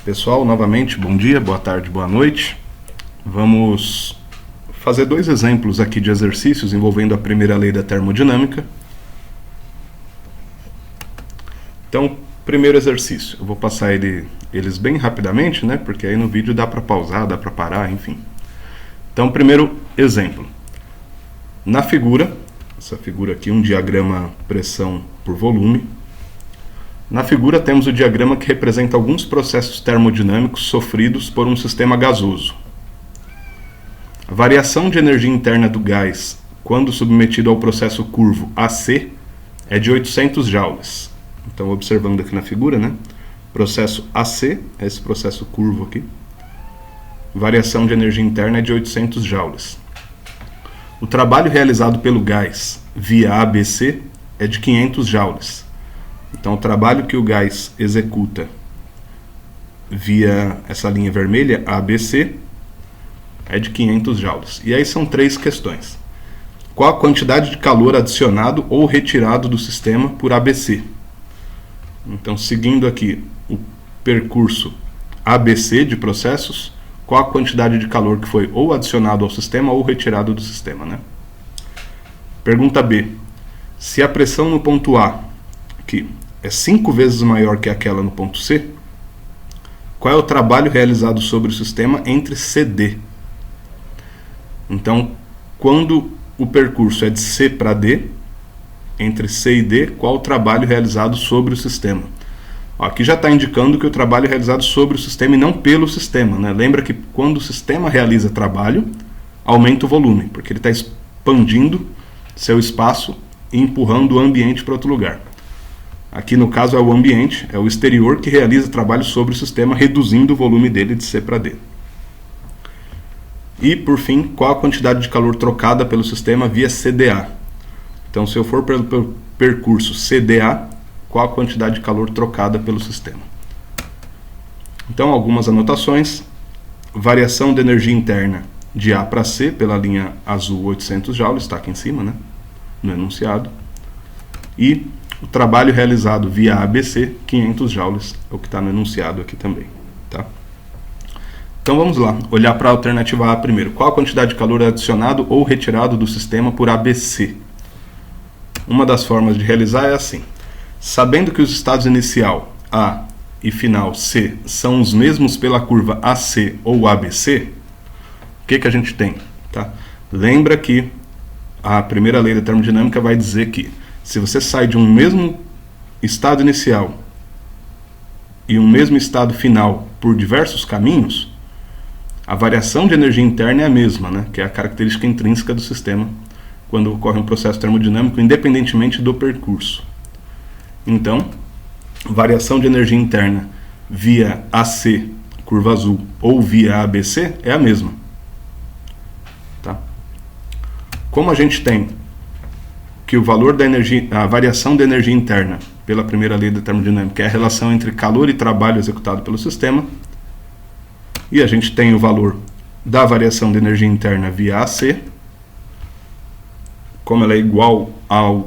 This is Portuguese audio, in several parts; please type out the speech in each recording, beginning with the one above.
Pessoal, novamente, bom dia, boa tarde, boa noite. Vamos fazer dois exemplos aqui de exercícios envolvendo a primeira lei da termodinâmica. Então, primeiro exercício, eu vou passar eles bem rapidamente, né? Porque aí no vídeo dá para pausar, dá para parar, enfim. Então, primeiro exemplo. Na figura, essa figura aqui, um diagrama pressão por volume. Na figura temos o diagrama que representa alguns processos termodinâmicos sofridos por um sistema gasoso. A variação de energia interna do gás, quando submetido ao processo curvo AC, é de 800 joules. Então, observando aqui na figura, né? Processo AC, esse processo curvo aqui. Variação de energia interna é de 800 joules. O trabalho realizado pelo gás via ABC é de 500 joules. Então, o trabalho que o gás executa via essa linha vermelha, ABC, é de 500 joules. E aí são três questões. Qual a quantidade de calor adicionado ou retirado do sistema por ABC? Então, seguindo aqui o percurso ABC de processos, qual a quantidade de calor que foi ou adicionado ao sistema ou retirado do sistema, né? Pergunta B. Se a pressão no ponto A, aqui, é 5 vezes maior que aquela no ponto C, qual é o trabalho realizado sobre o sistema entre CD? Então, quando o percurso é de C para D, entre C e D, qual o trabalho realizado sobre o sistema? Aqui já está indicando que o trabalho é realizado sobre o sistema e não pelo sistema, né? Lembra que quando o sistema realiza trabalho, aumenta o volume, porque ele está expandindo seu espaço e empurrando o ambiente para outro lugar. Aqui no caso é o ambiente, é o exterior que realiza trabalho sobre o sistema, reduzindo o volume dele de C para D. E, por fim, qual a quantidade de calor trocada pelo sistema via CDA? Então, se eu for pelo percurso CDA, qual a quantidade de calor trocada pelo sistema? Então, algumas anotações. Variação de energia interna de A para C, pela linha azul 800 joules, está aqui em cima, né? No enunciado. E o trabalho realizado via ABC, 500 joules, é o que está no enunciado aqui também. Tá? Então vamos lá, olhar para a alternativa A primeiro. Qual a quantidade de calor adicionado ou retirado do sistema por ABC? Uma das formas de realizar é assim. Sabendo que os estados inicial A e final C são os mesmos pela curva AC ou ABC, o que a gente tem? Tá? Lembra que a primeira lei da termodinâmica vai dizer que se você sai de um mesmo estado inicial e um mesmo estado final por diversos caminhos, a variação de energia interna é a mesma, né? Que é a característica intrínseca do sistema quando ocorre um processo termodinâmico, independentemente do percurso. Então, variação de energia interna via AC, curva azul, ou via ABC é a mesma. Tá? Como a gente tem que o valor da energia, a variação da energia interna pela primeira lei da termodinâmica é a relação entre calor e trabalho executado pelo sistema, e a gente tem o valor da variação de energia interna via AC, como ela é igual à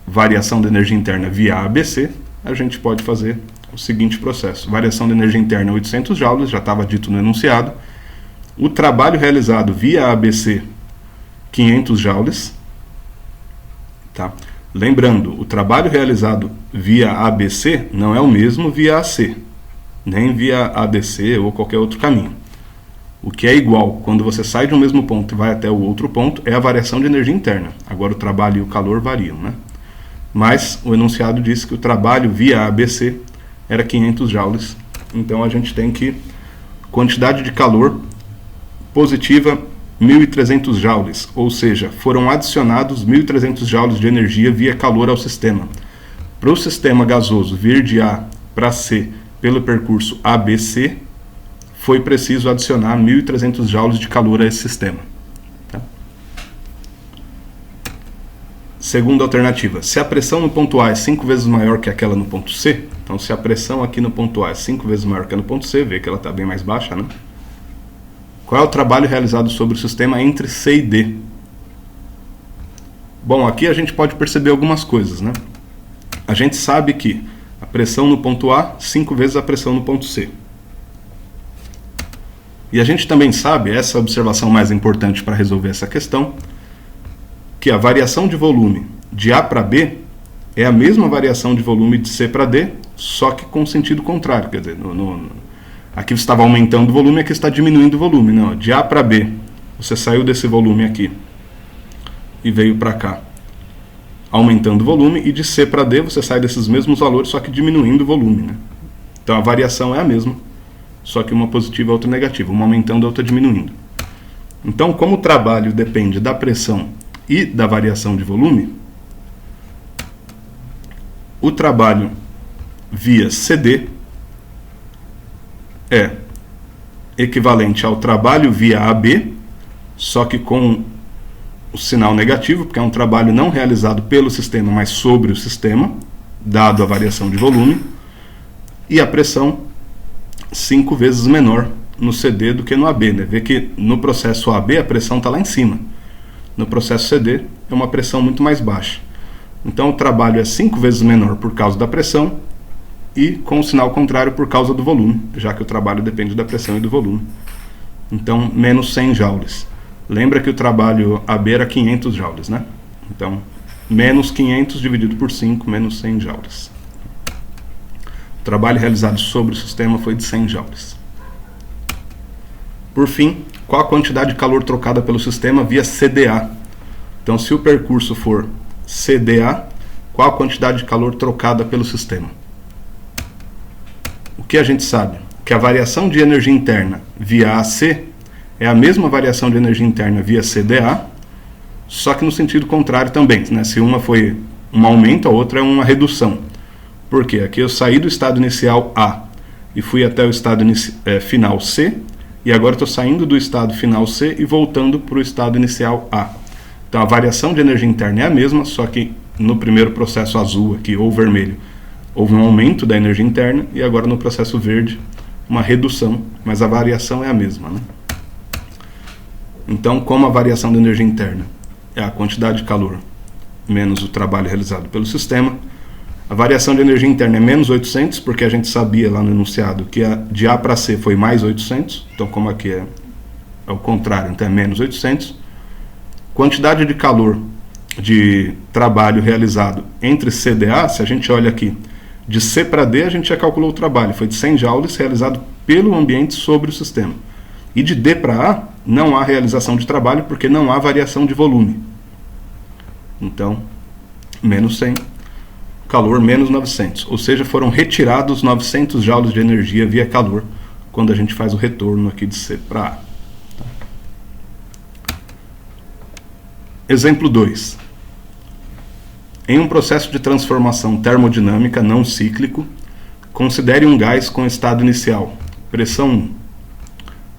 variação de energia interna via ABC, a gente pode fazer o seguinte processo. Variação de energia interna 800 joules, já estava dito no enunciado. O trabalho realizado via ABC, 500 joules. Tá? Lembrando, o trabalho realizado via ABC não é o mesmo via AC, nem via ADC ou qualquer outro caminho. O que é igual quando você sai de um mesmo ponto e vai até o outro ponto é a variação de energia interna. Agora o trabalho e o calor variam, né? Mas o enunciado disse que o trabalho via ABC era 500 joules. Então a gente tem que quantidade de calor positiva 1.300 joules, ou seja, foram adicionados 1.300 joules de energia via calor ao sistema. Para o sistema gasoso vir de A para C pelo percurso ABC, foi preciso adicionar 1.300 joules de calor a esse sistema. Tá? Segunda alternativa, se a pressão no ponto A é 5 vezes maior que aquela no ponto C, então se a pressão aqui no ponto A é 5 vezes maior que a no ponto C, vê que ela está bem mais baixa, né? Qual é o trabalho realizado sobre o sistema entre C e D? Bom, aqui a gente pode perceber algumas coisas, né? A gente sabe que a pressão no ponto A, 5 vezes a pressão no ponto C. E a gente também sabe, essa observação mais importante para resolver essa questão, que a variação de volume de A para B é a mesma variação de volume de C para D, só que com sentido contrário. Quer dizer, aqui você estava aumentando o volume, aqui está diminuindo o volume. Não, de A para B, você saiu desse volume aqui e veio para cá, aumentando o volume, e de C para D você sai desses mesmos valores, só que diminuindo o volume, né? Então a variação é a mesma, só que uma positiva e outra negativa, uma aumentando e outra diminuindo. Então, como o trabalho depende da pressão e da variação de volume, o trabalho via CD é equivalente ao trabalho via AB, só que com o sinal negativo, porque é um trabalho não realizado pelo sistema, mas sobre o sistema, dado a variação de volume, e a pressão 5 vezes menor no CD do que no AB, né? Vê que no processo AB a pressão está lá em cima. No processo CD é uma pressão muito mais baixa. Então o trabalho é 5 vezes menor por causa da pressão e com o sinal contrário por causa do volume, já que o trabalho depende da pressão e do volume. Então, menos 100 joules. Lembra que o trabalho AB era 500 joules, né? Então, menos 500 dividido por 5, menos 100 joules. O trabalho realizado sobre o sistema foi de 100 joules. Por fim, qual a quantidade de calor trocada pelo sistema via CDA? Então, se o percurso for CDA, qual a quantidade de calor trocada pelo sistema? O que a gente sabe? Que a variação de energia interna via AC é a mesma variação de energia interna via CDA, só que no sentido contrário também, né? Se uma foi um aumento, a outra é uma redução. Por quê? Aqui eu saí do estado inicial A e fui até o estado final C, e agora estou saindo do estado final C e voltando para o estado inicial A. Então a variação de energia interna é a mesma, só que no primeiro processo azul aqui, ou vermelho, houve um aumento da energia interna, e agora no processo verde, uma redução, mas a variação é a mesma, né? Então, como a variação da energia interna é a quantidade de calor menos o trabalho realizado pelo sistema, a variação de energia interna é menos 800, porque a gente sabia lá no enunciado que de A para C foi mais 800, então como aqui é o contrário, então é menos 800. Quantidade de calor de trabalho realizado entre C e A, se a gente olha aqui, de C para D a gente já calculou o trabalho, foi de 100 joules realizado pelo ambiente sobre o sistema. E de D para A não há realização de trabalho porque não há variação de volume. Então, menos 100, calor menos 900. Ou seja, foram retirados 900 joules de energia via calor quando a gente faz o retorno aqui de C para A. Exemplo 2. Em um processo de transformação termodinâmica não cíclico, considere um gás com estado inicial, pressão 1.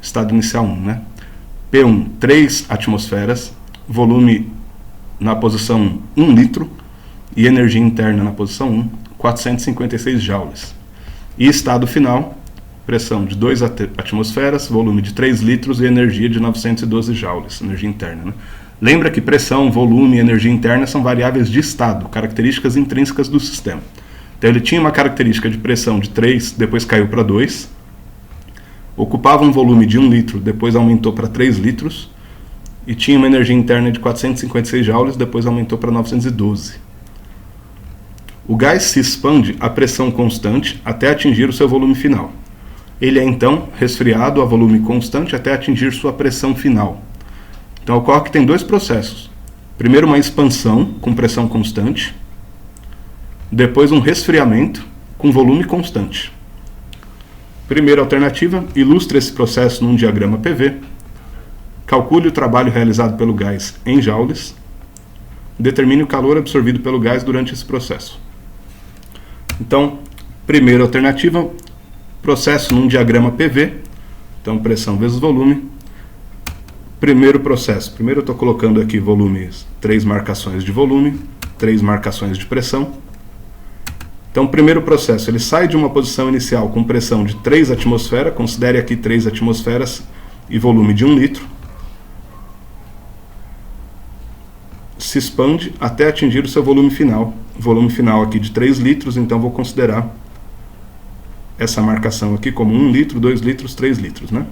Estado inicial 1, né? P1, 3 atmosferas, volume na posição 1, 1 litro, e energia interna na posição 1, 456 joules. E estado final, pressão de 2 atmosferas, volume de 3 litros e energia de 912 joules, energia interna, né? Lembra que pressão, volume e energia interna são variáveis de estado, características intrínsecas do sistema. Então ele tinha uma característica de pressão de 3, depois caiu para 2, ocupava um volume de 1 litro, depois aumentou para 3 litros, e tinha uma energia interna de 456 joules, depois aumentou para 912. O gás se expande a pressão constante até atingir o seu volume final. Ele é então resfriado a volume constante até atingir sua pressão final. Então ocorre que tem dois processos. Primeiro uma expansão com pressão constante, depois um resfriamento com volume constante. Primeira alternativa, ilustre esse processo num diagrama PV, calcule o trabalho realizado pelo gás em joules, determine o calor absorvido pelo gás durante esse processo. Então, primeira alternativa, processo num diagrama PV, então pressão vezes volume. Primeiro processo, primeiro eu estou colocando aqui volumes, 3 marcações de volume, 3 marcações de pressão. Então, o primeiro processo, ele sai de uma posição inicial com pressão de 3 atmosferas, considere aqui 3 atmosferas e volume de 1 litro. Se expande até atingir o seu volume final. Volume final aqui de 3 litros, então vou considerar essa marcação aqui como 1 litro, 2 litros, 3 litros, né?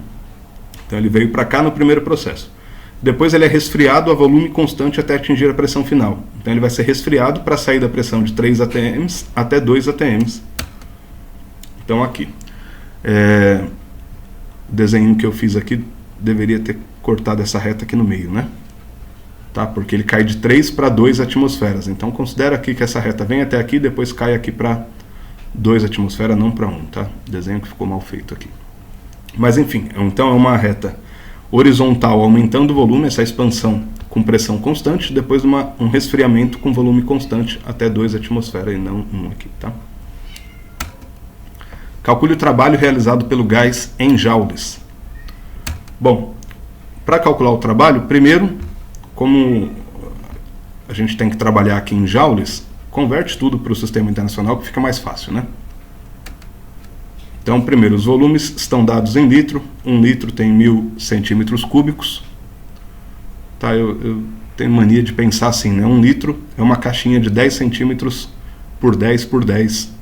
Então ele veio para cá no primeiro processo. Depois ele é resfriado a volume constante até atingir a pressão final. Então ele vai ser resfriado para sair da pressão de 3 atms até 2 atms. Então aqui. O desenho que eu fiz aqui deveria ter cortado essa reta aqui no meio, né? Tá? Porque ele cai de 3 para 2 atmosferas. Então considera aqui que essa reta vem até aqui, depois cai aqui para 2 atmosferas, não para 1, tá? Desenho que ficou mal feito aqui. Mas enfim, então é uma reta horizontal aumentando o volume, essa expansão com pressão constante, depois um resfriamento com volume constante até 2 atmosferas e não 1 aqui, tá? Calcule o trabalho realizado pelo gás em joules. Bom, para calcular o trabalho, primeiro, como a gente tem que trabalhar aqui em joules, converte tudo para o sistema internacional que fica mais fácil, né? Então, primeiro, os volumes estão dados em litro. 1 litro tem 1000 centímetros cúbicos. Tá, eu tenho mania de pensar assim, né? 1 litro é uma caixinha de 10 centímetros por 10 por 10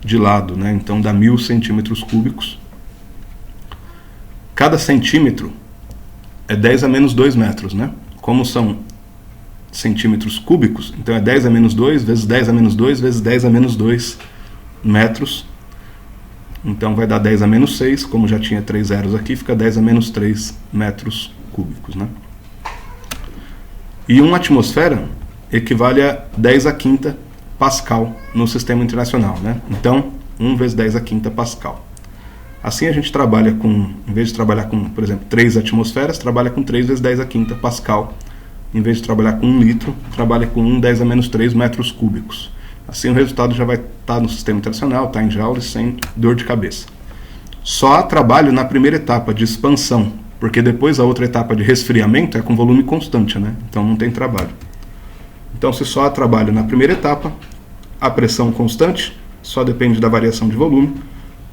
de lado, né? Então dá 1000 centímetros cúbicos. Cada centímetro é 10 a menos 2 metros, né? Como são centímetros cúbicos, então é 10 a menos 2 vezes 10 a menos 2 vezes 10 a menos 2 metros. Então vai dar 10 a menos 6, como já tinha 3 zeros aqui, fica 10 a menos 3 metros cúbicos, né? E uma atmosfera equivale a 10 a quinta Pascal no sistema internacional, né? Então, 1 vezes 10 a quinta Pascal. Assim a gente trabalha com, em vez de trabalhar com, por exemplo, 3 atmosferas, trabalha com 3 vezes 10 a quinta Pascal. Em vez de trabalhar com 1 litro, trabalha com 1 10 a menos 3 metros cúbicos. Assim o resultado já vai estar no sistema internacional, está em joules, sem dor de cabeça. Só há trabalho na primeira etapa de expansão, porque depois a outra etapa de resfriamento é com volume constante, né? Então não tem trabalho. Então se só há trabalho na primeira etapa, a pressão constante só depende da variação de volume,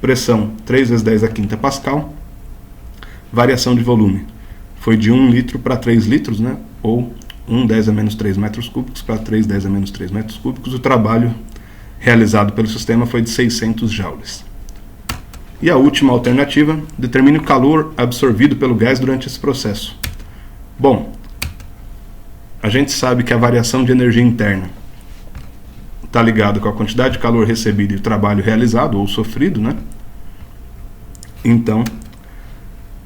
pressão 3 vezes 10 a quinta Pascal, variação de volume foi de 1 litro para 3 litros, né? Ou 1 10 a menos 3 metros cúbicos para 3 10 a menos 3 metros cúbicos. O trabalho realizado pelo sistema foi de 600 joules. E a última alternativa, determine o calor absorvido pelo gás durante esse processo. Bom, a gente sabe que a variação de energia interna está ligada com a quantidade de calor recebido e o trabalho realizado ou sofrido, né? Então,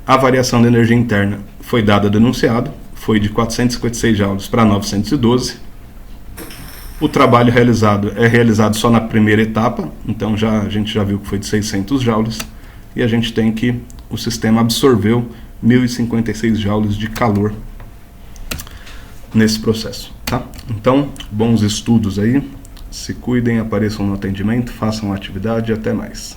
a variação da energia interna foi dada do enunciado, foi de 456 joules para 912. O trabalho realizado é realizado só na primeira etapa, então a gente já viu que foi de 600 joules, e a gente tem que o sistema absorveu 1056 joules de calor nesse processo, tá? Então, bons estudos aí, se cuidem, apareçam no atendimento, façam a atividade e até mais.